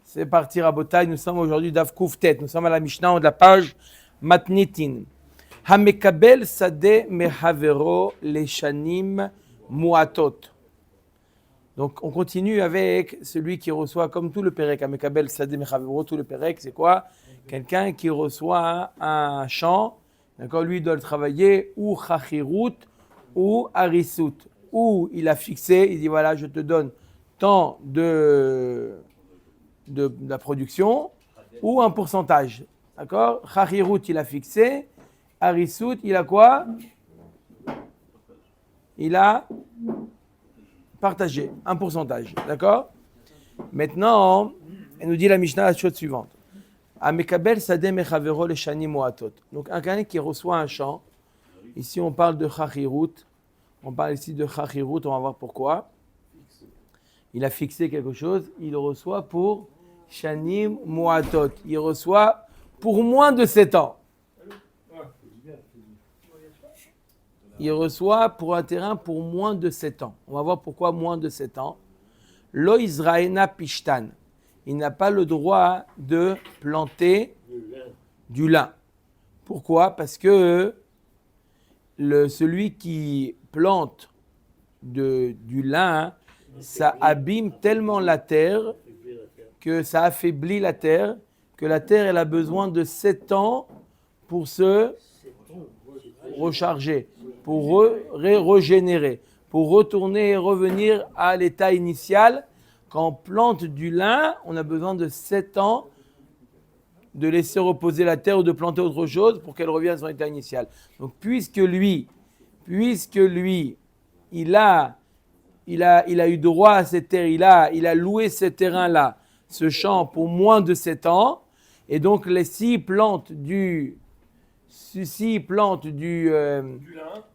C'est parti, Rabotai. Nous sommes aujourd'hui d'Av Kouftet. Nous sommes à la Mishnah de la page Matnitin. Hamekabel sade mehavero leshanim muatot. Donc, on continue avec celui qui reçoit, comme tout le Pérec, Hamekabel sade mehavero, tout le Pérec, c'est quoi? Quelqu'un qui reçoit un champ, d'accord, lui doit le travailler, ou chachirut, ou harisut, ou il a fixé, il dit voilà, je te donne tant de la production, ou un pourcentage, d'accord? Chachirut, il a fixé, harisut, il a quoi? Il a partagé, un pourcentage, d'accord? Maintenant, elle nous dit la Mishnah la chose suivante. Amekabel sadeh mechavero le shani moatot. Donc, un quelqu'un qui reçoit un champ, ici on parle de chachirut, on parle ici de chachirut, on va voir pourquoi. Il a fixé quelque chose, il reçoit pour shanim moatot. Il reçoit pour moins de 7 ans. Il reçoit pour un terrain pour moins de 7 ans. On va voir pourquoi moins de 7 ans. Lo Israëna Pishtan. Il n'a pas le droit de planter du lin. Pourquoi? Parce que celui qui plante du lin, ça abîme tellement la terre, que ça affaiblit la terre, que la terre elle a besoin de 7 ans pour se recharger, pour régénérer, pour retourner et revenir à l'état initial. Quand on plante du lin, on a besoin de 7 ans de laisser reposer la terre ou de planter autre chose pour qu'elle revienne à son état initial. Donc, puisque lui, il a eu droit à cette terre, il a loué ce terrain-là, ce champ pour moins de 7 ans, et donc s'il plante du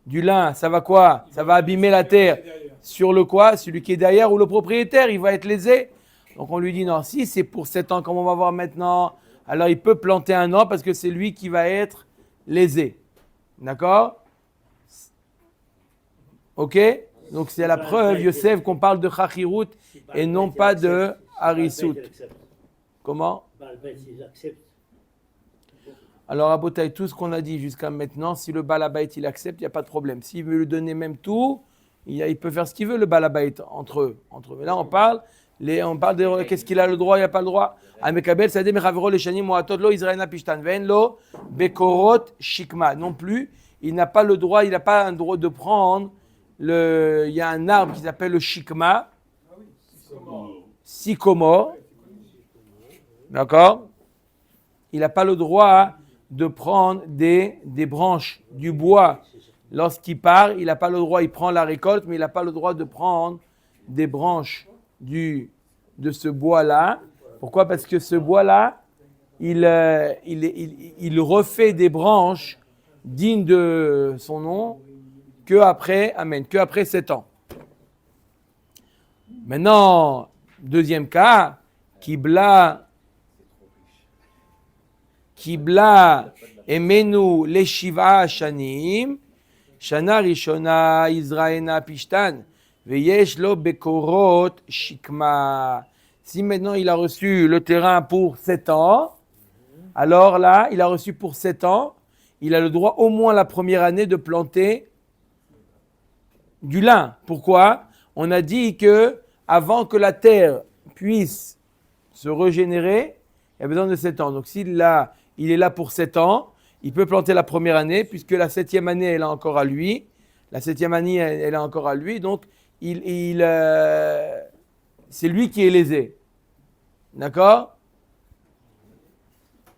lin, ça va quoi? Ça va abîmer la terre. Sur le quoi? Celui qui est derrière ou le propriétaire, il va être lésé. Donc on lui dit non, si c'est pour 7 ans comme on va voir maintenant, alors il peut planter un an parce que c'est lui qui va être lésé. D'accord? Ok? Donc c'est la preuve, Yosef, qu'on parle de chachirut et non pas de harisut. Comment? Alors, à Botaï, tout ce qu'on a dit jusqu'à maintenant, si le balabait il accepte, il n'y a pas de problème. S'il veut lui donner même tout, il peut faire ce qu'il veut, le balabait, entre eux. Mais là, on parle de qu'est-ce qu'il a le droit, il n'y a pas le droit. Amekabel, ça dit, mechavero le shani moatot lo Israël pishtan ven lo bekorot shikma. Non plus, il n'a pas le droit, il n'a pas un droit de prendre il y a un arbre qui s'appelle le shikma, sycomore. D'accord? Il n'a pas le droit de prendre des branches du bois. Lorsqu'il part, il n'a pas le droit, il prend la récolte, mais il n'a pas le droit de prendre des branches de ce bois-là. Pourquoi? Parce que ce bois-là, il refait des branches dignes de son nom que après 7 ans. Maintenant, deuxième cas, Kibla emenu leshiva shanim, shana rishona Israëna pishtan, veyesh lo bekorot shikma. Si maintenant il a reçu le terrain pour 7 ans, alors là, il a reçu pour 7 ans, il a le droit au moins la première année de planter du lin. Pourquoi? On a dit que avant que la terre puisse se régénérer, il y a besoin de 7 ans. Donc s'il il est là pour 7 ans, il peut planter la première année, puisque la 7e année, elle est encore à lui. La 7e année, elle est encore à lui. Donc, c'est lui qui est lésé. D'accord?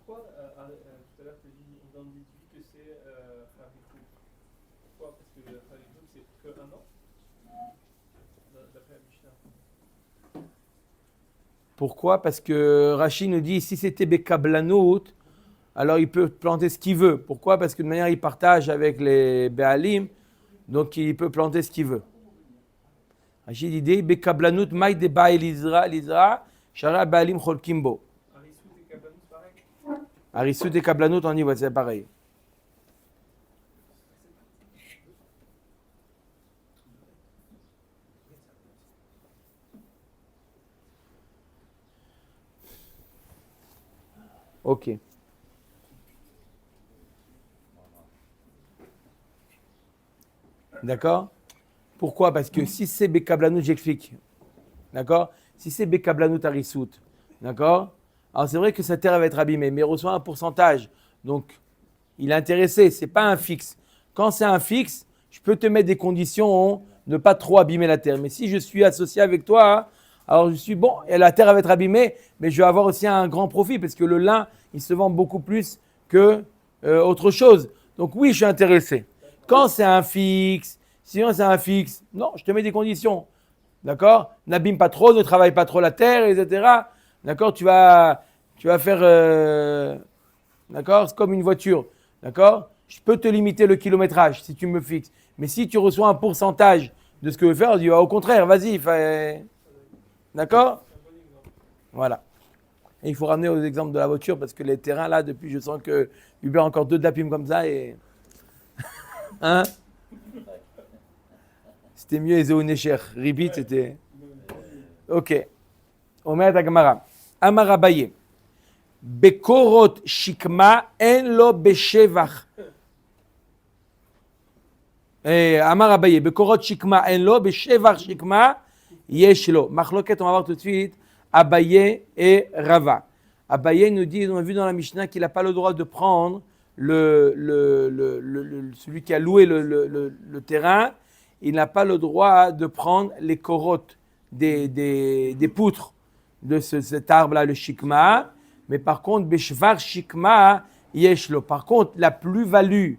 Pourquoi, tout à l'heure, tu as dit, on déduit que c'est Harikout. Pourquoi? Parce que Harikout, c'est que 1 an, d'après la Mishnah. Pourquoi? Parce que Rachid nous dit, si c'était Bekablanut, alors il peut planter ce qu'il veut. Pourquoi? Parce que de manière, il partage avec les Béalim, donc il peut planter ce qu'il veut. Rachid dit, Bekablanut maï de Baal Izra, Shara Béalim Cholkimbo. Harisut et Kablanut, pareil. Harisut et Kablanut, on dit, ouais, c'est pareil. Ok. D'accord? Pourquoi? Parce que si c'est Bekablanut, j'explique. D'accord? Si c'est Bekablanut Arisout, d'accord? Alors c'est vrai que sa terre va être abîmée, mais il reçoit un pourcentage. Donc, il est intéressé, ce n'est pas un fixe. Quand c'est un fixe, je peux te mettre des conditions, ne pas trop abîmer la terre. Mais si je suis associé avec toi, alors je suis bon, et la terre va être abîmée, mais je vais avoir aussi un grand profit, parce que le lin, il se vend beaucoup plus que autre chose. Donc oui, je suis intéressé. Quand c'est un fixe, sinon c'est un fixe, non, je te mets des conditions. D'accord? N'abîme pas trop, ne travaille pas trop la terre, etc. D'accord? Tu vas faire... d'accord? C'est comme une voiture. D'accord? Je peux te limiter le kilométrage si tu me fixes. Mais si tu reçois un pourcentage de ce que je veux faire, je dis au contraire, vas-y. D'accord? Voilà. Et il faut ramener aux exemples de la voiture parce que les terrains là, depuis, je sens que Hubert a encore 2 dapim comme ça et. Hein? C'était mieux Ezeu Necher. Ribit, c'était. Ok. Omer Agmara. Amar Abaye. Bekorot shikma en lo beshevach. Amar Abaye. Bekorot shikma en lo beshevach shikma yesh lo. Machloket, on va voir tout de suite Abaye et Rava. Abaye nous dit, on a vu dans la Mishnah qu'il n'a pas le droit de prendre celui qui a loué le terrain, il n'a pas le droit de prendre les korotes des poutres de cet arbre-là, le shikma. Mais par contre, beshvar shikma yeshlo. Par contre, la plus-value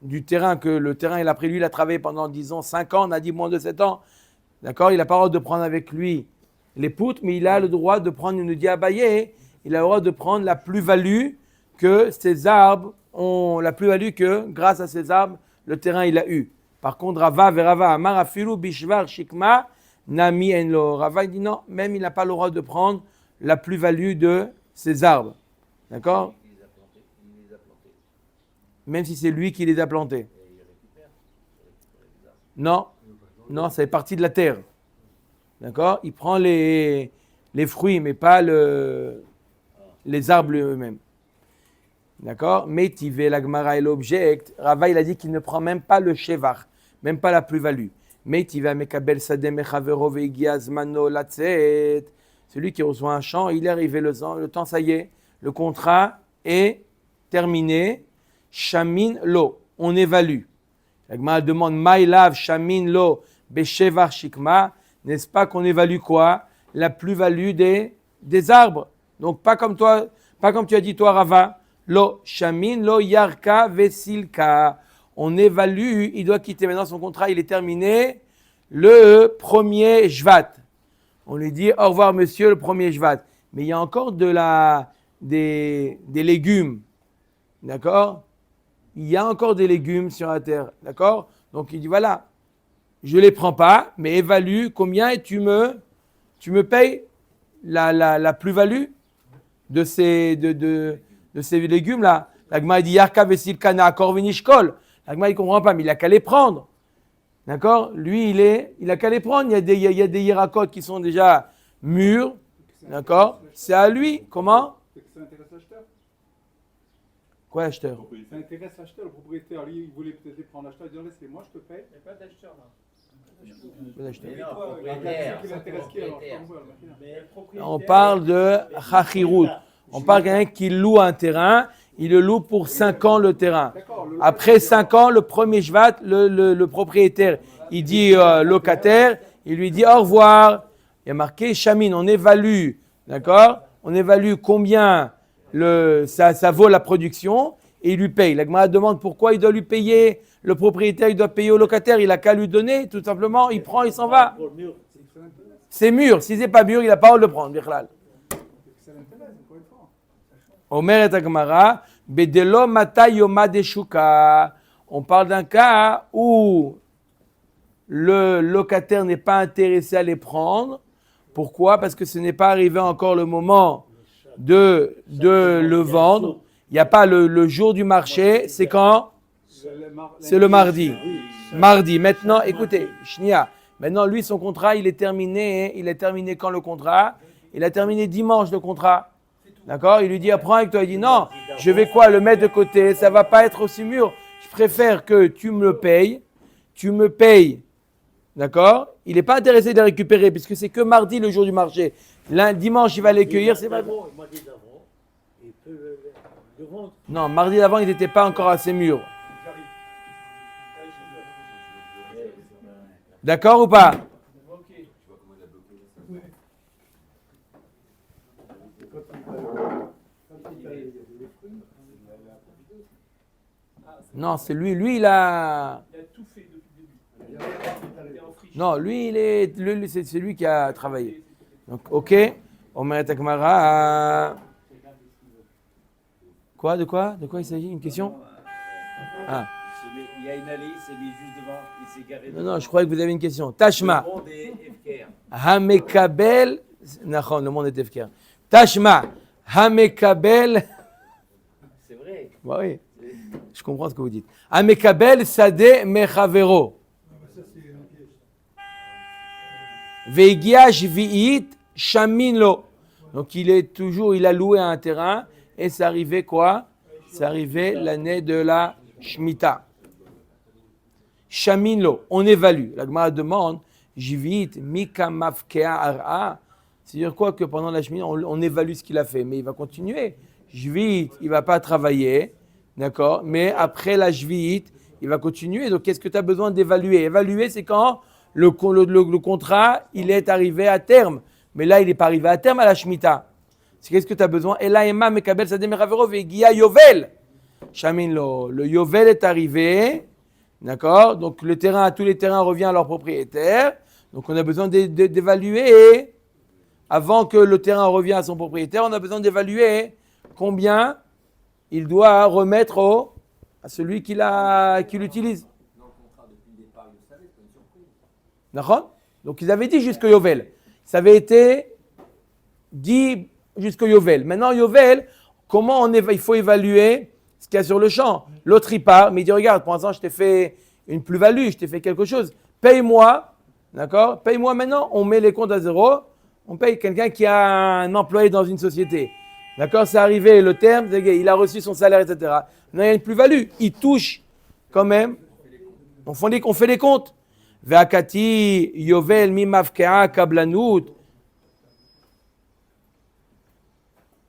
du terrain que le terrain il a pris, lui, il a travaillé pendant, disons, 5 ans, on a dit moins de 7 ans. D'accord? Il n'a pas le droit de prendre avec lui les poutres, mais il a le droit de prendre, il nous dit Abaye, il a le droit de prendre la plus-value que ces arbres ont, la plus-value que, grâce à ces arbres, le terrain il a eu. Par contre, Rava verava amar afilu bishvar shikma nami enlo. Rava il dit non, même il n'a pas le droit de prendre la plus-value de ces arbres. D'accord? Il les a plantés. Même si c'est lui qui les a plantés. Et il récupère les arbres. Non, ça fait partie de la terre. D'accord? Il prend les fruits, mais pas les arbres eux-mêmes. D'accord? Mais Tivé, la Gemara et l'object, Rava il a dit qu'il ne prend même pas le shevach, même pas la plus-value. Mais Tivé, Mekabel Sadeh Mechavero Veigiazmano Latzet. Celui qui reçoit un champ, il est arrivé le temps, ça y est, le contrat est terminé. Shamin lo, on évalue. La Gemara demande Maïlav Shamin lo Beshevach Shikma. N'est-ce pas qu'on évalue quoi? La plus-value des arbres. Donc pas comme toi, pas comme tu as dit toi Rava. Lo shamin lo yarka vesilka. On évalue, il doit quitter maintenant son contrat, il est terminé le 1er Shvat. On lui dit au revoir monsieur le 1er Shvat. Mais il y a encore des légumes. D'accord? Il y a encore des légumes sur la terre. D'accord? Donc il dit voilà, je ne les prends pas, mais évalue combien et tu me payes la plus-value de ces légumes-là. L'agma dit Yarka vesil kana korvinishkol. L'agma il ne comprend pas, mais il n'a qu'à les prendre. D'accord? Lui, il n'a qu'à les prendre. Il y a des hiéracotes qui sont déjà mûrs. D'accord? C'est à lui. Comment? Ça intéresse l'acheteur. Quoi l'acheteur? Ça intéresse l'acheteur, le propriétaire. Lui, il voulait peut-être les prendre l'acheteur. Il dit laisse-les-moi, je te paye. Il n'y a pas d'acheteur là. Pas d'acheteur. Mais non, Toi, propriétaire. qui l'intéresse qui alors? Propriétaire. Mais le propriétaire. On parle de Chachirut. On parle de quelqu'un qui loue un terrain. Il le loue pour 5 ans le terrain. Après 5 ans, le 1er Shvat, le propriétaire, il dit locataire, il lui dit au revoir. Il y a marqué Shamin, on évalue, d'accord? On évalue combien ça vaut la production et il lui paye. La Gemara demande pourquoi il doit lui payer. Le propriétaire, il doit payer au locataire, il n'a qu'à lui donner, tout simplement, il prend, il s'en va. C'est mûr, si c'est pas mûr, il n'a pas le droit de le prendre, Bichlal. Omer et Agmara, bedelo mata yoma deshuka. On parle d'un cas où le locataire n'est pas intéressé à les prendre. Pourquoi? Parce que ce n'est pas arrivé encore le moment de le vendre. Il n'y a pas le jour du marché. C'est quand? C'est le mardi. Mardi. Maintenant, écoutez, Shnia. Maintenant, lui, son contrat, il est terminé. Il est terminé quand le contrat? Il a terminé dimanche le contrat. D'accord? Il lui dit, apprends avec toi. Il dit, non, je vais quoi? Le mettre de côté, ça va pas être aussi mûr. Je préfère que tu me le payes. Tu me payes. D'accord? Il n'est pas intéressé de les récupérer, puisque c'est que mardi, le jour du marché. Dimanche, il va les cueillir. C'est pas... Mardi d'avant, il peut le vendre. Non, mardi d'avant, il n'était pas encore assez mûr. D'accord ou pas? Non, c'est lui. Lui, il a... Il a tout fait depuis le début. Il est en friche. Non, lui, c'est lui qui a travaillé. Donc, ok. Omer Takmara. Quoi? De quoi il s'agit? Une question? Ah. Il y a une allée, c'est mis juste devant, il s'est garé. Non, je croyais que vous avez une question. Tashma. Le monde est FKR. Hamekabel. Non, le monde est FKR. Tashma. Hamekabel. C'est vrai. Bah oui, je comprends ce que vous dites. Hamekabel sade mechavero. Veigia shvi'it shaminlo. Donc il a loué un terrain et c'est arrivé quoi? C'est arrivé l'année de la Shemitah. Shaminlo, on évalue. La Gemara demande, Jivit, Mika Mafkea Ar'a. C'est-à-dire quoi? Que pendant la Shemitah, on évalue ce qu'il a fait, mais il va continuer. Jivit, il ne va pas travailler, d'accord? Mais après la Jivit, il va continuer. Donc qu'est-ce que tu as besoin d'évaluer? Évaluer, c'est quand le contrat, il est arrivé à terme. Mais là, il n'est pas arrivé à terme à la Shemitah. C'est qu'est-ce que tu as besoin? Et là, Emma, Mekabel, Sadeh, Meravero, Vegia, Yovel. Shaminlo, le Yovel est arrivé. D'accord? Donc tous les terrains reviennent à leur propriétaire. Donc on a besoin d'évaluer, avant que le terrain revienne à son propriétaire, on a besoin d'évaluer combien il doit remettre à celui qui l'utilise. D'accord? Donc ils avaient dit jusqu'au Yovel. Ça avait été dit jusqu'au Yovel. Maintenant Yovel, il faut évaluer ce qu'il y a sur le champ. L'autre, il part, mais il dit, regarde, pour l'instant, je t'ai fait une plus-value, je t'ai fait quelque chose. Paye-moi, d'accord? Paye-moi maintenant, on met les comptes à zéro. On paye quelqu'un qui a un employé dans une société. D'accord? C'est arrivé, le terme, il a reçu son salaire, etc. Maintenant, il y a une plus-value. Il touche quand même. On fait les comptes. Ve'akati, yovel, mimavkea, kablanout.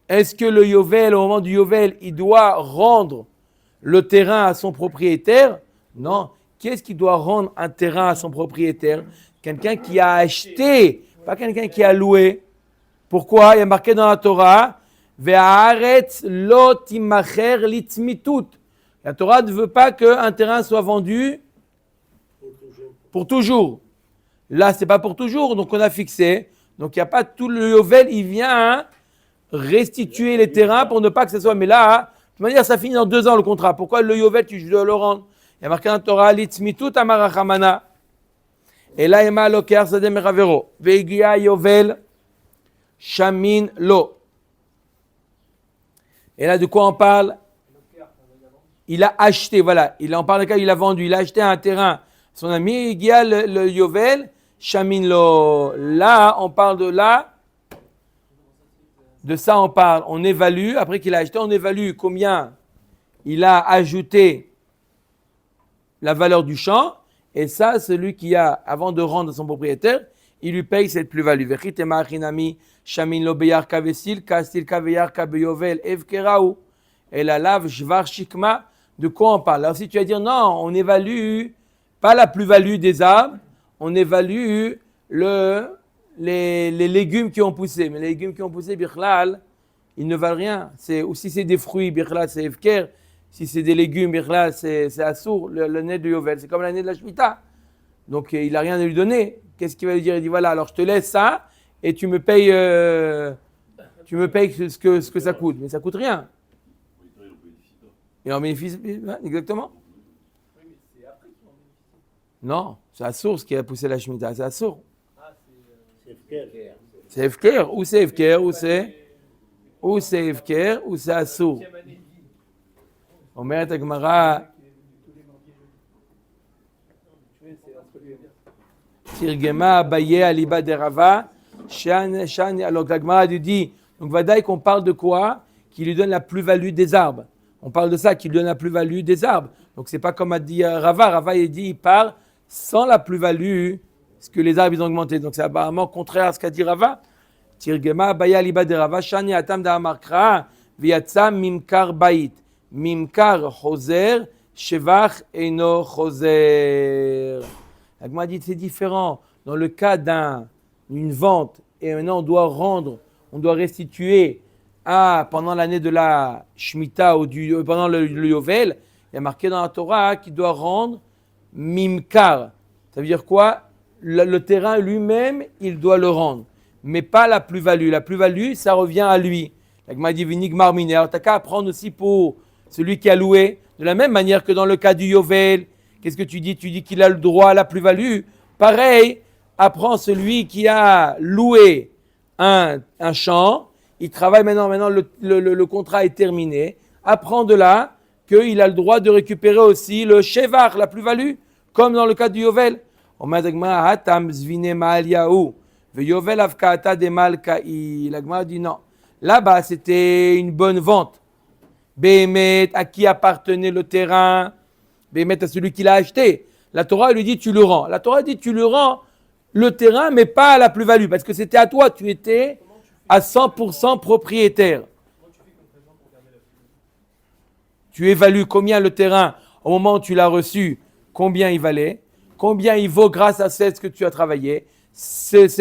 Est-ce que le Yovel, au moment du Yovel, il doit rendre le terrain à son propriétaire? Non. Qui est-ce qui doit rendre un terrain à son propriétaire? Quelqu'un qui a acheté, pas quelqu'un qui a loué. Pourquoi? Il y a marqué dans la Torah, Ve'haaretz lo timacher litzmitut. La Torah ne veut pas qu'un terrain soit vendu pour toujours. Là, ce n'est pas pour toujours, donc on a fixé. Donc il n'y a pas tout le Yovel, il vient restituer les terrains pour ne pas que ce soit. Mais là, de toute manière, ça finit dans 2 ans le contrat. Pourquoi le Yovel, tu dois le rendre? Il y a marqué dans la Torah, litzmitut amarachamana. Et là, Emma loker sadem meravero. Veigia Yovel shamin lo. Et là, de quoi on parle? Il a acheté, voilà. Il en parle de cas, il a vendu. Il a acheté un terrain. Son ami, il y a le Yovel shamin lo. Là, on parle de là. De ça, on parle, on évalue, après qu'il a acheté, on évalue combien il a ajouté la valeur du champ, et ça, celui qui a, avant de rendre à son propriétaire, il lui paye cette plus-value. Et la lave shvar shikma, de quoi on parle? Alors si tu vas dire, non, on évalue pas la plus-value des arbres, on évalue les légumes qui ont poussé. Mais les légumes qui ont poussé, Bichlal, ils ne valent rien. Ou si c'est des fruits, Bichlal, c'est Efker. Si c'est des légumes, Bichlal, c'est Assour, le nez de Yovel. C'est comme l'année de la Shemitah. Donc il n'a rien à lui donner. Qu'est-ce qu'il va lui dire? Il dit, voilà, alors je te laisse ça et tu me payes ce que ça coûte. Mais ça ne coûte rien. Et en bénéficie, exactement. Non, c'est Assour qui a poussé la Shemitah. C'est Assour. C'est Efker, ou c'est Efker, ou c'est Efker, ou c'est Assour. אומרת הגמרא, תרגמה אביי אליבא דרבה, alors la Gemara dit, Donc, Vadaï qu'on parle de quoi? Qui lui donne la plus-value des arbres. On parle de ça, qui lui donne la plus-value des arbres. Donc, c'est pas comme a dit Rava. Rava, il dit, il part sans la plus-value, ce que les arbres ils ont augmenté. Donc, c'est apparemment contraire à ce qu'a dit Rava. Tirgema, Baya, Liba de Rava, Shani, Atam, Da'amarkra, Viatsa, Mimkar, Bait. Mimkar, Choser, Shevach, Eno, Choser. La Gemara dit, c'est différent. Dans le cas d'une vente, et maintenant on doit restituer pendant l'année de la Shemitah ou pendant le Yovel, il y a marqué dans la Torah qu'il doit rendre Mimkar. Ça veut dire quoi? Le terrain lui-même, il doit le rendre, mais pas la plus-value. La plus-value, ça revient à lui. La Gemara dit, Vinigmar Miner. Alors, tu n'as qu'à apprendre aussi pour celui qui a loué, de la même manière que dans le cas du Yovel. Qu'est-ce que tu dis? Tu dis qu'il a le droit à la plus-value. Pareil, apprends celui qui a loué un champ, il travaille maintenant le contrat est terminé. Apprends de là qu'il a le droit de récupérer aussi le shevar, la plus-value, comme dans le cas du Yovel. La Gemara dit non. Là-bas, c'était une bonne vente. Béhémet, à qui appartenait le terrain? Béhémet, à celui qui l'a acheté. La Torah lui dit tu le rends. La Torah dit tu le rends le terrain, mais pas à la plus-value, parce que c'était à toi, tu étais à 100% propriétaire. Tu évalues combien le terrain, au moment où tu l'as reçu, combien il valait, combien il vaut grâce à ce que tu as travaillé. Cette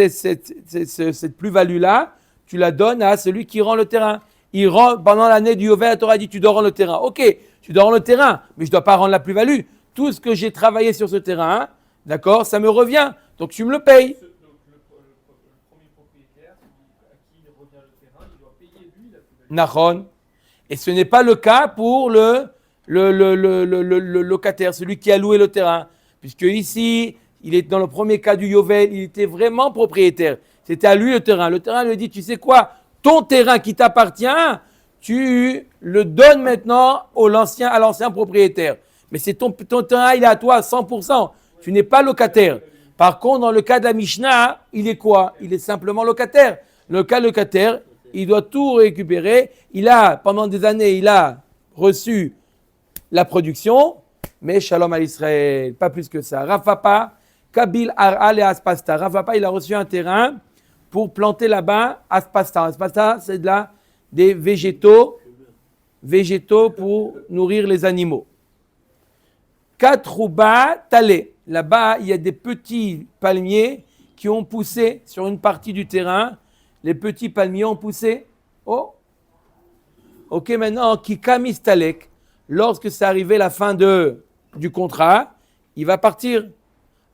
plus-value-là, tu la donnes à celui qui rend le terrain. Il rend, pendant l'année du Yovel, la Torah dit tu dois rendre le terrain. Ok, tu dois rendre le terrain, mais je ne dois pas rendre la plus-value. Tout ce que j'ai travaillé sur ce terrain, d'accord, ça me revient. Donc tu me le payes. Donc le premier propriétaire à qui revient le terrain, il doit payer lui la plus-value. Nachon. Et ce n'est pas le cas pour le locataire, celui qui a loué le terrain. Puisque ici, il est dans le premier cas du Yovel, il était vraiment propriétaire. C'était à lui le terrain. Le terrain lui dit, tu sais quoi, ton terrain qui t'appartient, tu le donnes maintenant à l'ancien propriétaire. Mais c'est ton terrain, il est à toi à 100%. Tu n'es pas locataire. Par contre, dans le cas de la Mishnah, il est quoi? Il est simplement locataire. Le cas locataire, il doit tout récupérer. Pendant des années, il a reçu la production, mais Shalom à Israël, pas plus que ça. Rafapa, Kabil Aral et Aspasta. Rafapa, il a reçu un terrain pour planter là-bas Aspasta. Aspasta, c'est des végétaux pour nourrir les animaux. Katrouba Talé. Là-bas, il y a des petits palmiers qui ont poussé sur une partie du terrain. Les petits palmiers ont poussé. Oh. Ok, maintenant, Kikamis Talek. Lorsque c'est arrivé la fin du contrat, il va partir.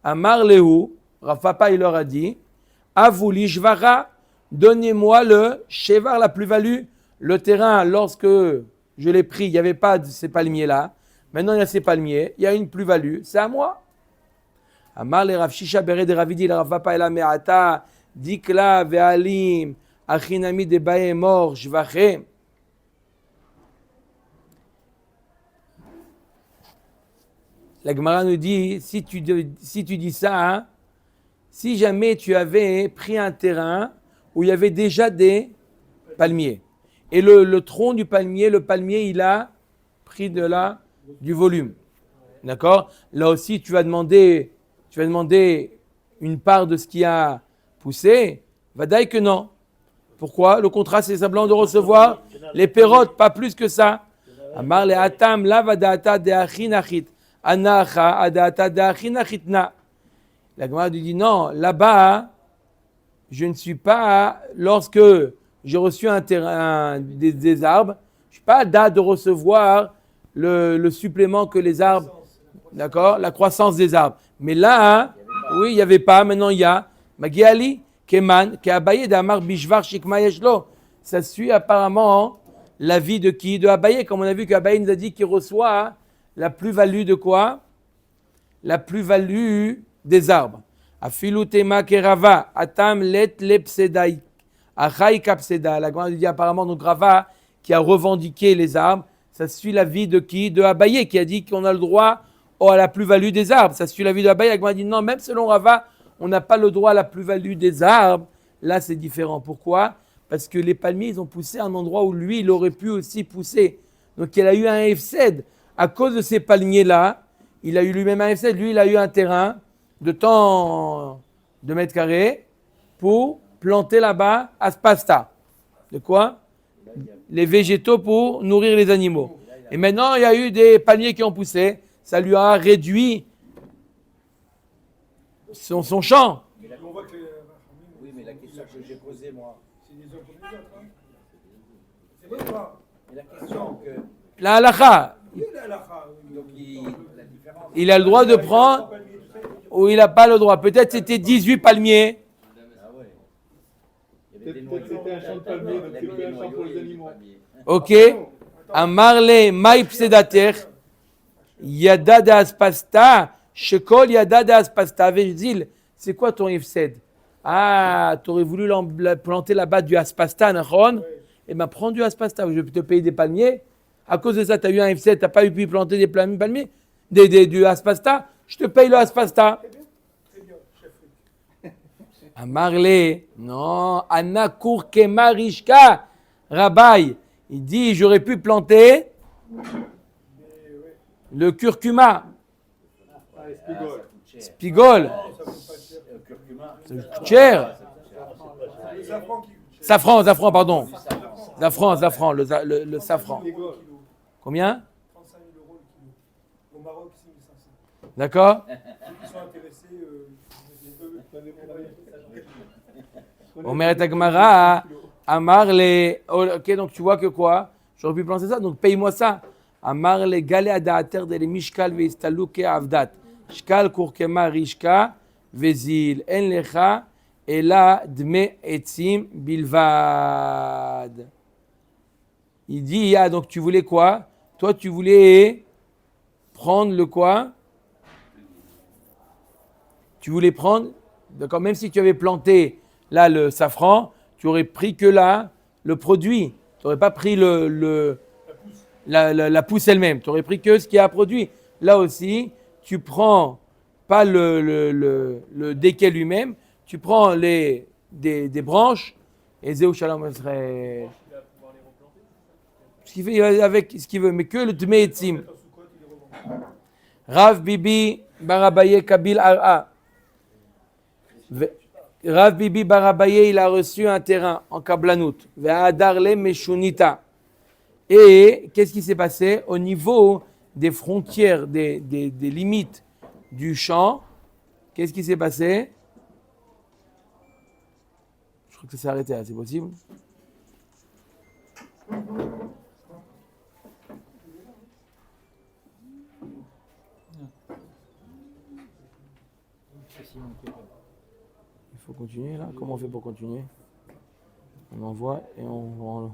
Amar Lehu, Rafapa, il leur a dit, Avouli Shvara, donnez-moi le Shevar, la plus-value. Le terrain, lorsque je l'ai pris, il n'y avait pas de ces palmiers-là. Maintenant, il y a ces palmiers, il y a une plus-value, c'est à moi. Amar le Rav Shisha Bered Ravidi, le Rafapa, la Me'ata, Dikla Ve'alim, Achinami de Baemor, Shvachem. La Gemara nous dit, si tu dis ça, hein, si jamais tu avais pris un terrain où il y avait déjà des palmiers, et le tronc du palmier, il a pris du volume. D'accord? Là aussi, tu vas demander une part de ce qui a poussé. Vadaï que non. Pourquoi? Le contrat, c'est simplement de recevoir les pérotes, pas plus que ça. Amar le atam la vadata de achinachit. Anacha adata de achinachitna. La Gemara lui dit non, là-bas, je ne suis pas, lorsque j'ai reçu un terrain, des arbres, je ne suis pas à date de recevoir le supplément que les arbres, d'accord, la croissance des arbres. Mais là, oui, il n'y avait pas, maintenant il y a. Magiali, Keman, Keabaye d'Amar Bishvar Shikma Yeshlo. Ça suit apparemment l'avis de qui? De Abaye, comme on a vu qu'Abaye nous a dit qu'il reçoit la plus-value de quoi? La plus-value des arbres. Afilutema kerava, atam let lepsedai, achai kapseda. La Gemara dit apparemment donc Rava qui a revendiqué les arbres. Ça suit l'avis de qui? De Abaye qui a dit qu'on a le droit à la plus-value des arbres. Ça suit l'avis de Abaye. La Gemara dit non, même selon Rava, on n'a pas le droit à la plus-value des arbres. Là, c'est différent. Pourquoi? parce que les palmiers, ils ont poussé à un endroit où lui, il aurait pu aussi pousser. Donc, il a eu un hefsed. À cause de ces palmiers-là, il a eu lui-même un hefsed. Lui, il a eu un terrain de tant de mètres carrés pour planter là-bas aspasta. De quoi? Les végétaux pour nourrir les animaux. Et maintenant, il y a eu des palmiers qui ont poussé. Ça lui a réduit son champ. On voit que Oui, mais la question que j'ai posée, moi, c'est des hommes comme les autres. Hein. C'est vrai ou pas? et la question que. La halakha, Oui, la halakha, oui. Donc, la différence. il a le droit de prendre ou il n'a pas le droit. Peut-être c'était 18 palmiers. Ah ouais. Il y avait des Peut-être noyaux. c'était un champ de palmiers, donc Il y avait c'était des un champ noyaux, pour il y les avait des animaux. palmiers. Ok. Amarle maïp sedater. Yada de aspasta. Shekol yada de aspasta. Vézil. C'est quoi ton ifsed? Ah, tu aurais voulu planter là-bas du aspasta, Nahon? Eh bien, prends du aspasta. Je vais te payer des palmiers. À cause de ça, tu as eu un ifsed, tu n'as pas pu planter des palmiers, du aspasta. Je te paye le aspasta. Amarle, non, Anna Kurkema Rishka, Rabai, il dit j'aurais pu planter le curcuma, Ah, espigole. spigol, Curcuma. ça coûte cher. Le safran qui Safran, pardon. Safran, le safran. Espigole. Combien? 35 000 € le kilo. Au Maroc, 6 500. D'accord? Ils sont intéressés. Omer et Agmara, Amarle, ok, donc tu vois que quoi? J'aurais pu planter ça, donc paye-moi ça. Amarle, Gale Adaater de Mishkal Veistaluke Avdat. Shkal Kurkema Rishka, Vezil, En Lecha, Ela Dme Etzim Bilvad. Il dit, ah, donc tu voulais quoi? Toi, tu voulais prendre le quoi? Tu voulais prendre, d'accord, même si tu avais planté là le safran, tu aurais pris que là le produit. Tu n'aurais pas pris la pousse elle-même. Tu aurais pris que ce qui a produit. Là aussi, tu prends pas le déquet lui-même, tu prends des branches et Zéou Shalom serait. Ce qu'il fait avec ce qu'il veut, mais que le Tmeetzim. Rav Bibi Barabaye Kabil Ara. Rav Bibi Barabaye, il a reçu un terrain en Kablanout. Ve'adarle Meshunita. Et qu'est-ce qui s'est passé? Au niveau des frontières, des limites du champ, qu'est-ce qui s'est passé? Je crois que ça s'est arrêté là, c'est possible? Il faut continuer là? Comment on fait pour continuer? On envoie et on...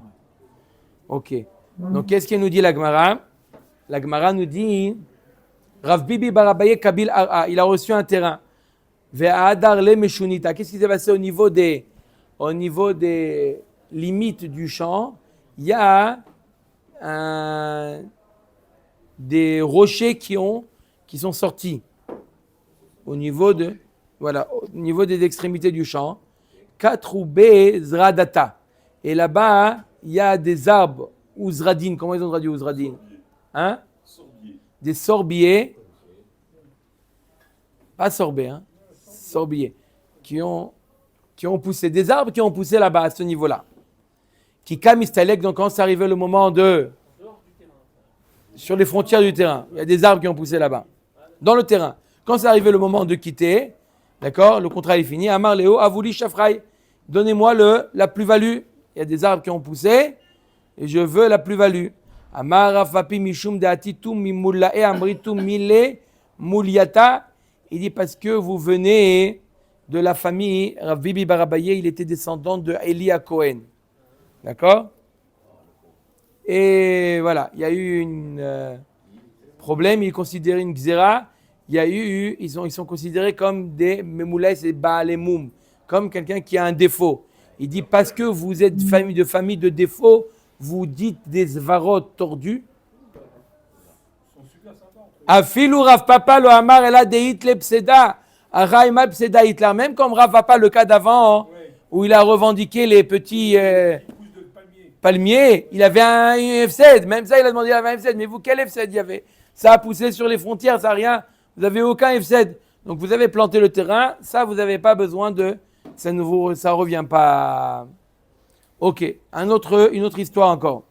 Ok. Donc qu'est-ce qu'elle nous dit la Gemara? La Gemara nous dit Rav Bibi Barabaye Kabil Ara, il a reçu un terrain. Ve'adar le Meshunita. Qu'est-ce qui s'est passé au niveau des limites du champ? Il y a des rochers qui sont sortis au niveau des extrémités du champ. Katroube Zradata. Et là-bas, il y a des arbres, ou Zradine. Comment ils ont traduit Zradine? Hein? Des sorbiers. Pas sorbets, hein? Sorbiers. Qui ont poussé. Des arbres qui ont poussé là-bas, à ce niveau-là. Qui kamistalek, donc quand c'est arrivé le moment sur les frontières du terrain, il y a des arbres qui ont poussé là-bas, dans le terrain. Quand c'est arrivé le moment de quitter, d'accord, le contrat est fini. Amar Léo, Avouli Shafraï, donnez-moi la plus-value. Il y a des arbres qui ont poussé et je veux la plus-value. Amar Rafapi Mishum Deatitum Mimulae Amritum Mile Muliata. Il dit parce que vous venez de la famille Rav Bibi Barabaye, il était descendant de Elia Cohen. D'accord? Et voilà, il y a eu un problème, il est considéré une xéra. Ils sont considérés comme des Memoulais et Baalemoum, comme quelqu'un qui a un défaut. Il dit parce que vous êtes famille de défaut, vous dites des varotes tordus. Afilou Rav Papa lo Amar ela deit le pseda, Araima pseda Hitler, même comme Rav Papa le cas d'avant, où il a revendiqué les petits palmiers, il avait un F7. Même ça, il a demandé, il avait un F7. Mais vous, quel F7 il y avait? Ça a poussé sur les frontières, ça n'a rien. Vous n'avez aucun F7. Donc vous avez planté le terrain, ça, vous n'avez pas besoin de... Ça ne revient pas. Ok, une autre histoire encore.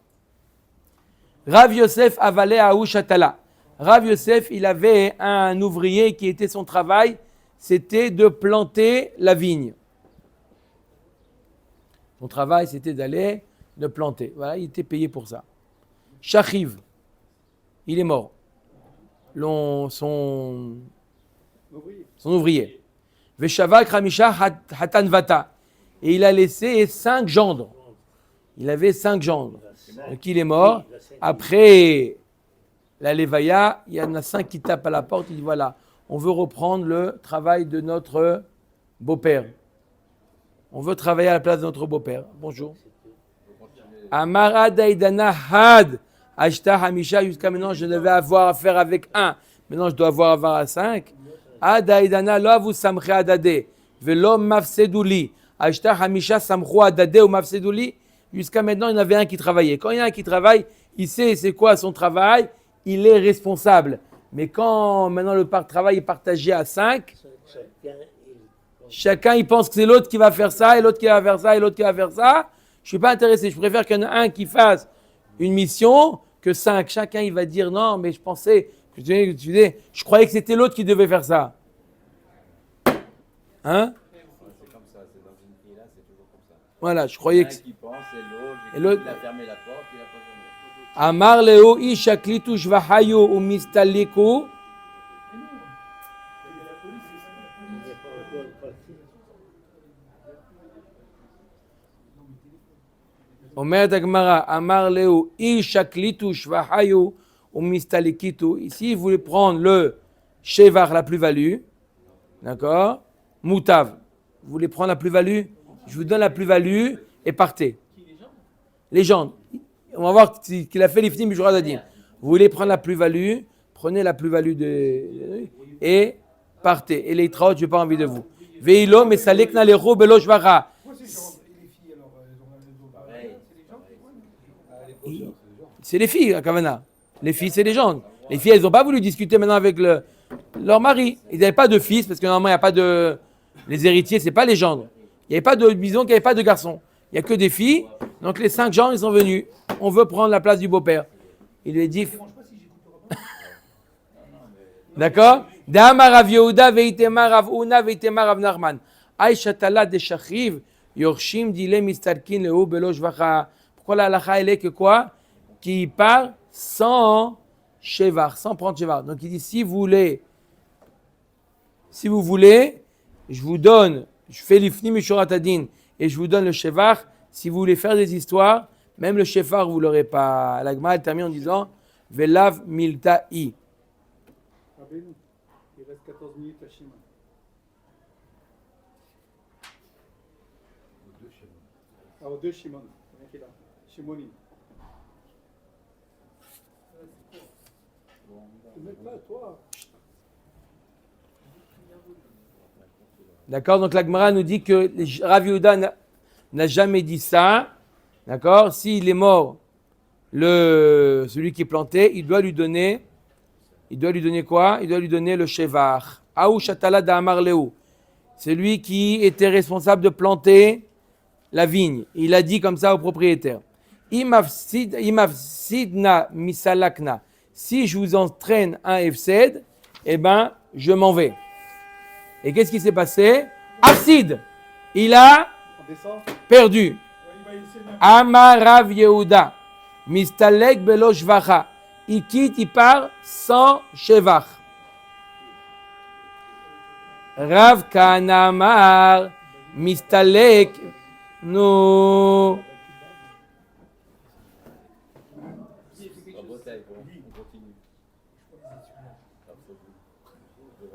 Rav Yosef avalait à Ushatala. Rav Yosef, il avait un ouvrier qui était son travail, c'était de planter la vigne. Son travail, c'était d'aller de planter. Voilà, il était payé pour ça. Shachiv, il est mort. Son ouvrier. Veshavak Ramisha Hatanvata. Et il a laissé 5 gendres. Il avait 5 gendres. Donc il est mort. Après la Levaya, il y en a 5 qui tapent à la porte. Il dit voilà, on veut reprendre le travail de notre beau-père. On veut travailler à la place de notre beau-père. Bonjour. Amara Daidana Had. Ashta Hamisha, jusqu'à maintenant, je devais avoir affaire avec 1. Maintenant, je dois avoir affaire à 5. Adaidana lo avu samche adade. Velo mafsedouli. Ashta Hamisha samcho adade ou mafsedouli. Jusqu'à maintenant, il y en avait un qui travaillait. Quand il y a un qui travaille, il sait c'est quoi son travail, il est responsable. Mais quand maintenant le travail est partagé à 5, chacun il pense que c'est l'autre qui va faire ça, et l'autre qui va faire ça, et l'autre qui va faire ça. Je ne suis pas intéressé. Je préfère qu'il y en ait un qui fasse une mission que 5. Chacun il va dire non, mais je pensais, je croyais que c'était l'autre qui devait faire ça. Hein? C'est comme ça, c'est dans une vie là, c'est toujours comme ça. Voilà, je croyais que... Qui pense, et Et l'autre, l'autre- il a fermé la porte, il a pas fermé. Amar leo isha klitu shvahayu ou mistaliku. Omer Dagmara, Amar leo isha klitu shvahayu ou mistalikitu. Ici, vous voulez prendre le shevar, la plus-value. D'accord? Moutav. Vous voulez prendre la plus-value? Je vous donne la plus-value et partez. Légende. On va voir qu'il a fait l'ifnim du Adin. Vous voulez prendre la plus-value, prenez la plus-value et partez. Et les trautes, je n'ai pas envie de vous. Veilo, mais salekna le ro belo shvara. C'est les filles, à Kavana. Les filles, c'est les gens. Les filles, elles n'ont pas voulu discuter maintenant avec leur mari. Ils n'avaient pas de fils, parce que normalement, il n'y a pas de... Les héritiers, ce n'est pas les gendres. Il n'y avait pas de bison, qu'il n'y avait pas de garçons. Il n'y a que des filles. Donc les 5 gendres, ils sont venus. On veut prendre la place du beau-père. Il lui a dit... D'accord? Dama Rav Yehuda veitema Rav Una veitema Rav Nachman. Aïchatala de Shachiv, Yorshim dile mistarkin lehu belo shvacha. Pourquoi la halakha elle est que quoi? Qui part sans shevar, sans prendre shevar. Donc il dit si vous voulez, je vous donne, je fais l'ifni mishurat adin et je vous donne le shevar. Si vous voulez faire des histoires, même le shevar vous l'aurez pas. La Gemara elle termine en disant velav milta'i. Rabbeinu, il reste 14 minutes à Shimon. Ah, aux deux Shimon. Il y en a qui est là. Shimonim. Ne mets pas, toi. D'accord, donc la Gemara nous dit que Rav Yehuda n'a jamais dit ça. D'accord, s'il est mort, celui qui est planté, il doit lui donner quoi? Il doit lui donner le shevar. Aou shatala da'amar leu. C'est lui qui était responsable de planter la vigne. Il a dit comme ça au propriétaire. Imafsidna misalakna. Si je vous entraîne un F7, eh ben, je m'en vais. Et qu'est-ce qui s'est passé? Afsid, il a On descend. perdu. Amar Rav Yehuda, mistalek belo shvacha. Il quitte, il part sans shevach. Rav Kana Amar, mistalek, no.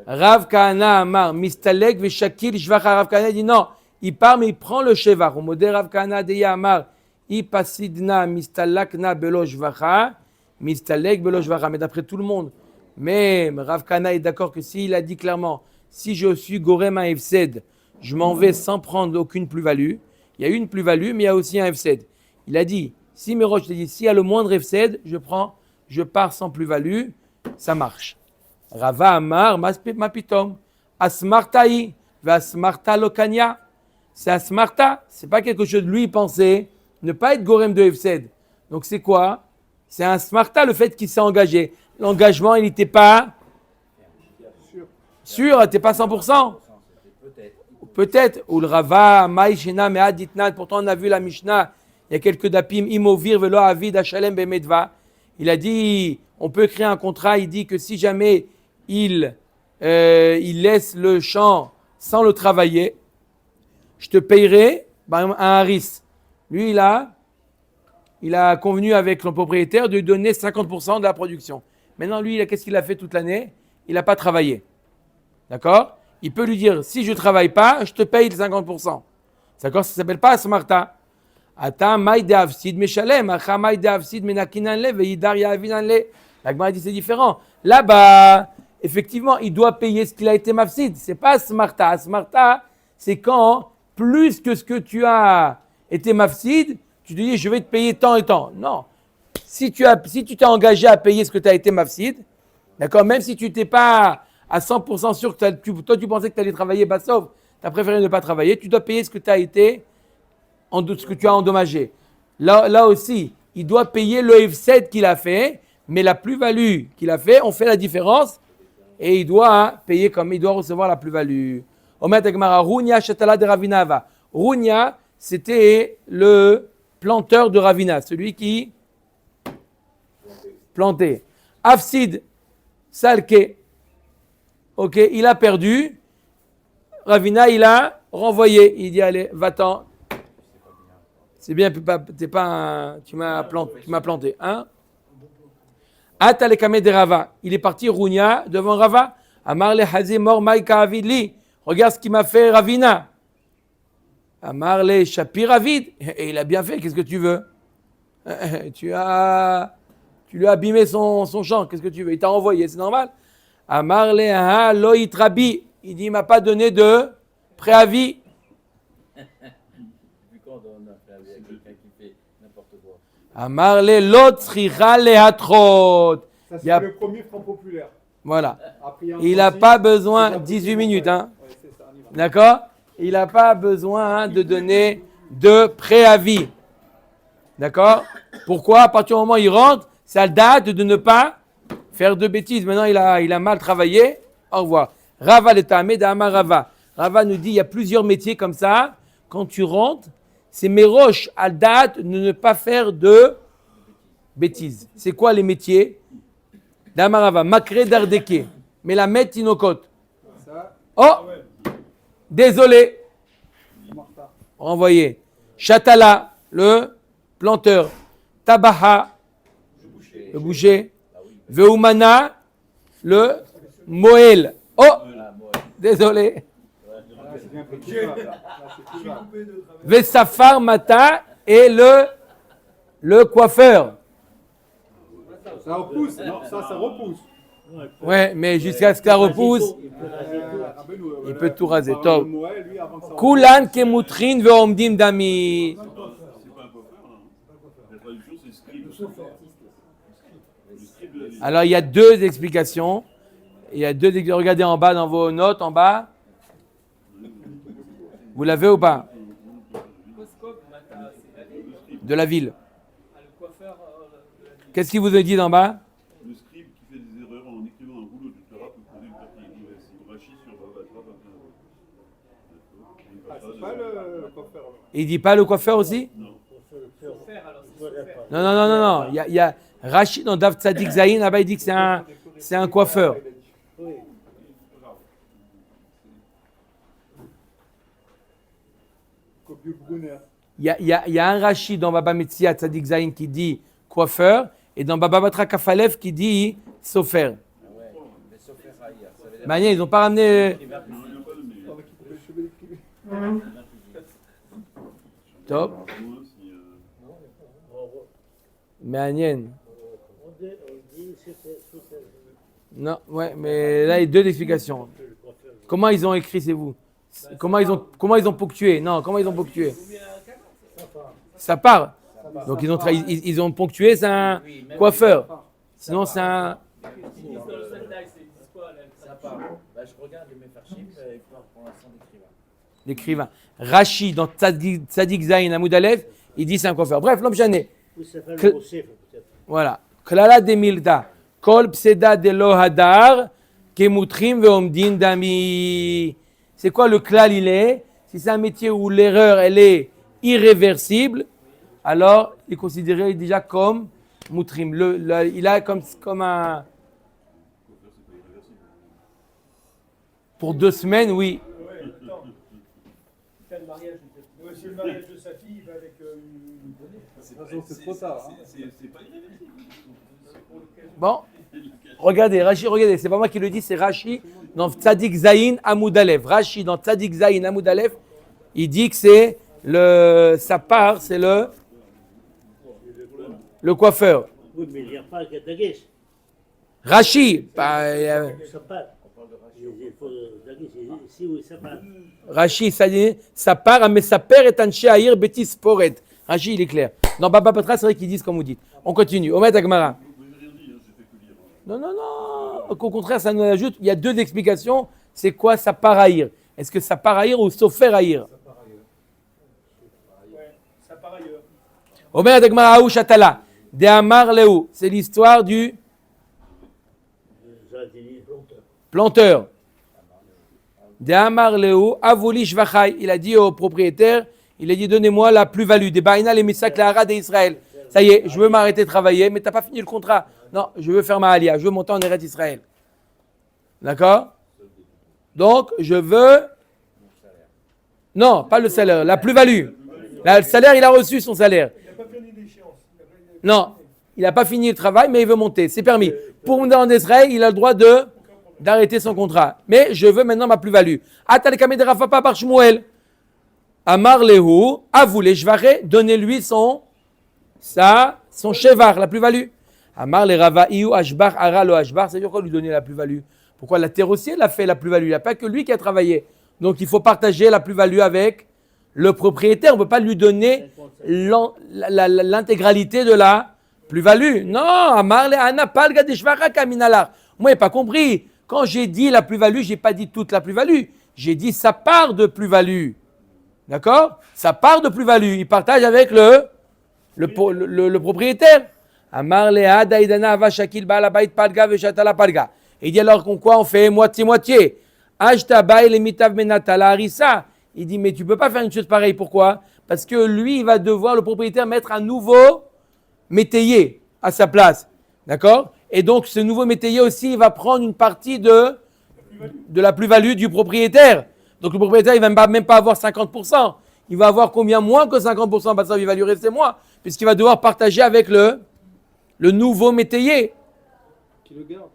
Rav Kahana Amar, mistalek veshakil shvacha. Rav Kahana dit non, il part mais il prend le shevach. Au modèle Rav Kahana deya Amar, ipasidna mistalakna belo shvacha, mistalek belo shvacha. Mais d'après tout le monde, même Rav Kahana est d'accord que s'il a dit clairement, si je suis gorem un F7, je m'en vais sans prendre aucune plus-value. Il y a une plus-value, mais il y a aussi un Hefsed. Il a dit, si Merosh, il a dit, s'il y a le moindre Hefsed, je pars sans plus-value, ça marche. Rava Amar, Mapitom, Asmartaï, Vasmarta Lokania. C'est Asmarta, c'est pas quelque chose de lui penser, ne pas être Gorem de Hefsed. Donc c'est quoi? C'est un Smarta, le fait qu'il s'est engagé. L'engagement, il n'était pas sûr, il n'était pas 100%. Peut-être. Ou le Rava, Maïshena, Meaditnat. Pourtant, on a vu la Mishnah, il y a quelques dapim, Imovir, Velo Avid, Hachalem, Bemedva. Il a dit, on peut créer un contrat, il dit que si jamais il laisse le champ sans le travailler, je te payerai par exemple, un haris. Lui, il a convenu avec le propriétaire de lui donner 50% de la production. Maintenant, lui, qu'est-ce qu'il a fait toute l'année? Il n'a pas travaillé. D'accord? Il peut lui dire, si je ne travaille pas, je te paye les 50%. D'accord? Ça ne s'appelle pas Asmarta. Ata maïde avsid meshalem, acha maïde avsid menakinanle, veidar yavinanle. La Gemara dit c'est différent. Là-bas, effectivement, il doit payer ce qu'il a été mafsid. C'est pas Asmarta. Asmarta, c'est quand, plus que ce que tu as été mafsid, tu te dis, je vais te payer tant et tant. Non. Si tu t'es engagé à payer ce que tu as été mafsid, d'accord, même si tu n'étais pas à 100% sûr que toi tu pensais que tu allais travailler Bassov, tu as préféré ne pas travailler, tu dois payer ce que tu as été, ce que tu as endommagé. Là aussi, il doit payer le F7 qu'il a fait, mais la plus-value qu'il a fait, on fait la différence et il doit payer comme il doit recevoir la plus-value. Omet Agmara, Runia Shatala de Ravinava. Runia, c'était le planteur de Ravina, celui qui plantait. Afsid, Salke, ok, il a perdu. Ravina, il a renvoyé. Il dit, allez, va-t'en. C'est bien, tu m'as planté. Hein? Atalekame de Rava. Il est parti, Runia, devant Rava. Amar le Hazé mor maïka avidli. Regarde ce qu'il m'a fait Ravina. Amar le Shapir avid. Et il a bien fait, qu'est-ce que tu veux? Tu lui as abîmé son champ, qu'est-ce que tu veux? Il t'a renvoyé, c'est normal. Amar le ha loït rabi. Il dit, il m'a pas donné de préavis. Depuis quand on donne un préavis à quelqu'un qui fait n'importe quoi? Amar le lot sricha le hatrot. Ça, c'est le premier franc populaire. Voilà. Après, Il n'a pas besoin, 18 minutes, hein. Ouais, c'est ça, on y va. D'accord? Il n'a pas besoin de donner de préavis. D'accord? Pourquoi? À partir du moment où il rentre, c'est à date de ne pas faire de bêtises. Maintenant, il a mal travaillé. Au revoir. Rava le Tameh d'Amar Rava. Rava nous dit, il y a plusieurs métiers comme ça. Quand tu rentres, c'est méroche à date de ne pas faire de bêtises. C'est quoi les métiers? D'Amar Rava. Makre d'Ardeke. Melamed Tinokot. Ça, Oh! Désolé. Renvoyé. Chatala, le planteur. Tabaha, le boucher. Veumana, le moël. Oh! Désolé. c'est bien plus grave. Là, c'est plus grave. Vesafar Mata et le coiffeur. Ça repousse. Non, ça repousse. Ouais, mais jusqu'à ce que ça repousse, il peut tout raser. Top. Kulan kemutrin veomdim dami. C'est pas un coiffeur, là. La traduction, c'est scribe. Le scribe de la vie. Alors, il y a deux explications. Regardez en bas dans vos notes, en bas. Vous l'avez ou pas? Coscope, Mata, c'est la ville. De la ville. Ah, le coiffeur de la ville. Qu'est-ce qu'il vous a dit d'en bas? Le scribe qui fait des erreurs en écrivant un rouleau de Torah peut poser une partie. Il rachit sur Baba. Ah, c'est pas le coiffeur. Il dit pas le coiffeur aussi? Faire, alors c'est faire. Non. Il y a Rachid dans Dav Tzadik Zayin, là-bas il dit que c'est un coiffeur. Oui. Copieux Brunner. Il y a un Rachid dans Baba Metzia Tzadik Zayin qui dit coiffeur et dans Baba Batra Kafalev qui dit sofer. Ouais, mais sauf faire haïr. Ça veut dire Mania, ils n'ont pas ramené. Non, il n'y a pas de mais. Pendant qu'il coupait le cheveu d'écrivain. Top. Moi, si, Mania. On dit c'était Non, ouais, mais là il y a deux explications. Comment ils ont écrit, c'est vous? Comment ils ont ponctué? Non, comment ils ont ponctué? Ça part. Donc ils ont ponctué, c'est un coiffeur. Sinon c'est un... Ils disent dans le Sendai, c'est quoi là? Ça part. Bah, je regarde les Mefarshim pour l'instant L'écrivain. d'écrivain. Rashi, dans Tzadik Zayin Amoud Aleph, il dit c'est un coiffeur. Bref, l'homme jané. Oui, ça fait le Mosef, peut-être. Voilà. Klala de Milta. Kol pseda de lo hadar. Kemutrim veomdin dami. C'est quoi le klal il est? Si c'est un métier où l'erreur elle est irréversible, alors il est considéré déjà comme mutrim. Il a comme un... Pour 2 semaines, oui. Ouais, attends. Il fait le mariage, peut-être. Ouais, c'est le mariage de sa fille, il va avec une donnée. C'est trop tard. Hein. C'est pas irréversible. Bon, regardez, regardez, c'est pas moi qui le dis, c'est Rashi dans Tzadik Zayin Amoud Aleph. Rashi dans Tzadik Zayin Amoud Aleph, il dit que c'est sa part, c'est le coiffeur. Oui, mais il n'y a pas que Dagesh. Rashi, Ça part. Il faut Dagesh, ici, oui, ça part. Rashi, ça dit, sa part, mais sa père est un Sheaïr Betis Sporet. Rashi, il est clair. Dans Baba Patra, c'est vrai qu'ils disent comme vous dites. On continue. Omet Agmara. Non. Au contraire, ça nous ajoute, il y a 2 explications. C'est quoi sa part haïr? Est-ce que sa part haïr ou sofer haïr? Ouais, ça part ailleurs. Omet Agmara Aou Shatala. De Amar Leou. C'est l'histoire du planteur. De Amar Leou, Avoli Shvachai. Il a dit au propriétaire, il a dit donnez-moi la plus-value. Des Baïna, les Misak, la Harad et Israël. Ça y est, je veux m'arrêter de travailler, mais tu n'as pas fini le contrat. Non, je veux faire ma alia, je veux monter en Eretz Israël. D'accord? Donc, je veux... Non, pas le salaire, la plus-value. Le salaire, il a reçu son salaire. Il n'a pas fini l'échéance. Non, il n'a pas fini le travail, mais il veut monter. C'est permis. Pour monter en Israël, il a le droit d'arrêter son contrat. Mais je veux maintenant ma plus-value. Atal Kamed Rafapa par Shmuel. Amar Lehu, Avoulé Shvare, donnez-lui son chevar, la plus-value. Amar le Rava Iou Ashbar Ara lo Ashbar, c'est-à-dire quoi lui donner la plus-value? Pourquoi la terre aussi, elle a fait la plus-value? Il n'y a pas que lui qui a travaillé. Donc il faut partager la plus-value avec le propriétaire. On ne peut pas lui donner l'intégralité de la plus-value. Non, Amar le Ana Palga de Shvara Kaminalar. Moi, je n'ai pas compris. Quand j'ai dit la plus-value, je n'ai pas dit toute la plus-value. J'ai dit sa part de plus-value. D'accord? Sa part de plus-value. Il partage avec le propriétaire. Amar Lea Daïdana Ava Shakil Balabait Palga Veshatala Palga. Il dit alors quoi on fait moitié-moitié. Ashtabaï le Mitav Menatala Arissa. Il dit mais tu ne peux pas faire une chose pareille. Pourquoi? Parce que lui, il va devoir, le propriétaire, mettre un nouveau métayer à sa place. D'accord? Et donc ce nouveau métayer aussi, il va prendre une partie de la plus-value du propriétaire. Donc le propriétaire, il ne va même pas avoir 50%. Il va avoir combien? Moins que 50%. Parce qu'il va lui rester moins. Puisqu'il va devoir partager avec le nouveau métayer. Qui le garde?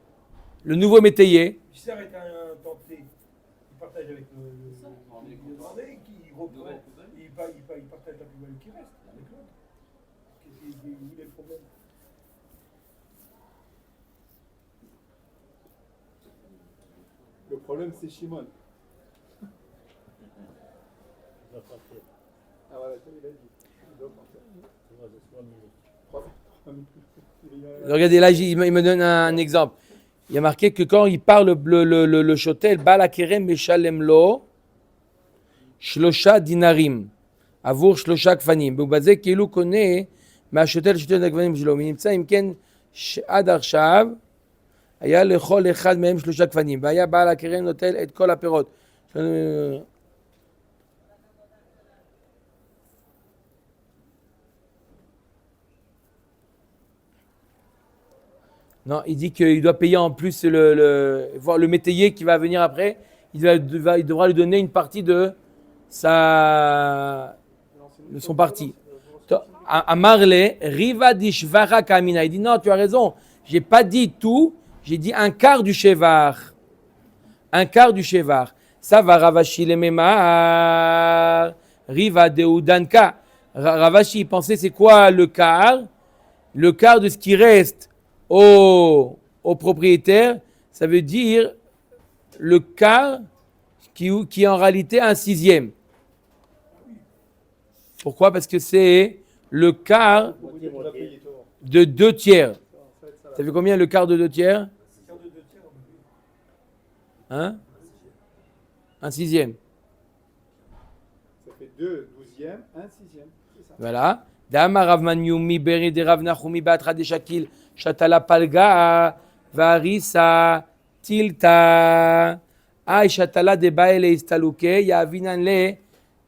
Le nouveau métayer. Il s'arrête à un tenté. Il partage avec le demandé, qui reprend. Il partage la plus-value qui reste avec l'autre. Où est le problème? Le problème, c'est Shimon. Ah voilà, il a dit. Il doit partir. Regardez, là, il me donne un exemple. Il y a marqué que quand il parle le shotel, Bala Kerem Meshalem Lo, Shlosha Dinarim, Avour Shlosha Kfanim. ובזה כאילו קונה מהשוטל שתי הגוונים שלו. ונמצא אם כן עד עכשיו היה לכל אחד מהם 3 גוונים. והיה בעל הכרם נוטל את כל הפירות. Non, il dit qu'il doit payer en plus le métayer qui va venir après. Il devra lui donner une partie de son parti. À Marley, Riva Dishvara Kamina. Il dit non, tu as raison. J'ai pas dit tout. J'ai dit un quart du chevar. Un quart du chevar. Ça va Ravashi le Memar. Riva Deudanka. Ravashi, il pensait c'est quoi le quart? Le quart de ce qui reste au propriétaire, ça veut dire le quart qui est en réalité un sixième. Pourquoi? Parce que c'est le quart Moitié, moitié. de 2 tiers. Ça fait combien le quart de 2 tiers? Hein? Un sixième. Ça fait 2 douzièmes, 1 sixième. C'est ça. Voilà. Dama Rav Manyumi Beri de Rav Nachumi Batra de Shakil Shatala Palga Varisa Tilta Ay Shatala de Baele Istaluke Yavinan le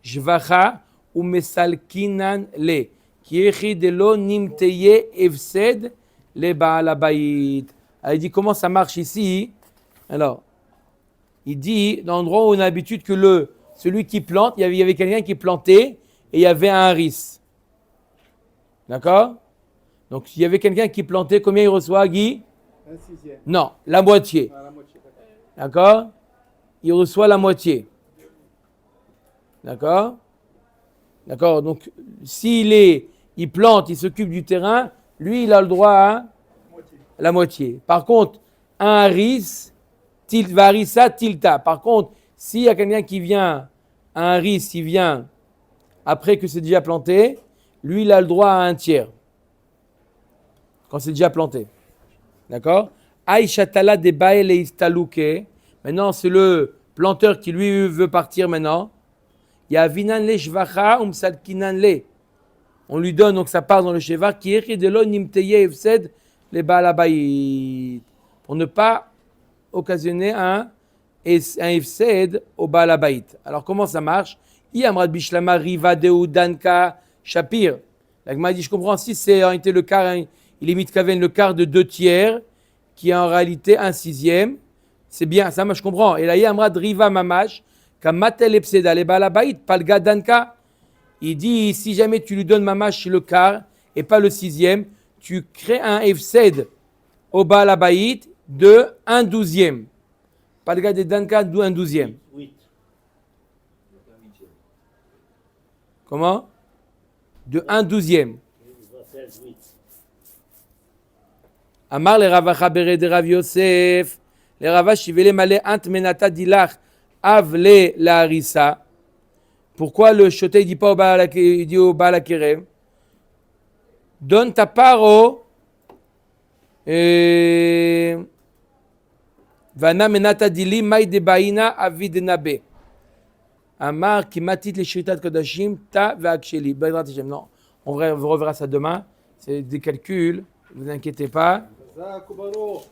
Jvacha ou Mesalkinan le Kiechi de lo Nimteye Evsed le Baal Abayit. Il dit comment ça marche ici? Alors, il dit dans l'endroit où on a l'habitude que celui qui plante, il y avait quelqu'un qui plantait et il y avait un haris. D'accord? Donc, s'il y avait quelqu'un qui plantait, combien il reçoit, Guy? 1 sixième. Non, la moitié. À la moitié. D'accord. D'accord? Il reçoit la moitié. D'accord? D'accord? Donc, il plante, il s'occupe du terrain, lui, il a le droit à la moitié. Par contre, un haris, varissa, tilta. Par contre, s'il y a quelqu'un qui vient, un haris, il vient après que c'est déjà planté, lui, il a le droit à un tiers. Quand c'est déjà planté. D'accord? Aïchatala de Baele Istaluke. Maintenant, c'est le planteur qui lui veut partir maintenant. Il y a Vinan le Shvacha Umsadkinan le. On lui donne, donc ça part dans le Sheva, qui est de l'on nimteye efsed le Baal Abayit. Pour ne pas occasionner un efsed au Baal Abayit. Alors, comment ça marche? Yamrad Bishlama Riva Deu Danka Shapir. La Gemara dit, je comprends, si c'est en réalité le quart, il est mitkaven le quart de 2 tiers, qui est en réalité un sixième, c'est bien, ça moi je comprends. Et là, Yamrad Riva Mamash, Kamatel Epseda, les Balabaït, Palga Danka. Il dit, si jamais tu lui donnes Mamash le quart et pas le sixième, tu crées un Efsed au Balabaït de 1/12. Palga de Danka, 1/12. 8. Comment? De 1/12. Il va faire 8. Amar le Ravacha Bere de Rav Yosef, le Ravash Shivele Male Ant Menata Dilach Avle la Harissa. Pourquoi le Shoté ne dit pas au Baal Akerem? Donne ta part au Vana Menata Dili Maï de Baïna Avid Nabe. Amar qui matit les shritat kodashim ta ve'aksheli. Non, on reverra ça demain. C'est des calculs, ne vous inquiétez pas. Zakubaro.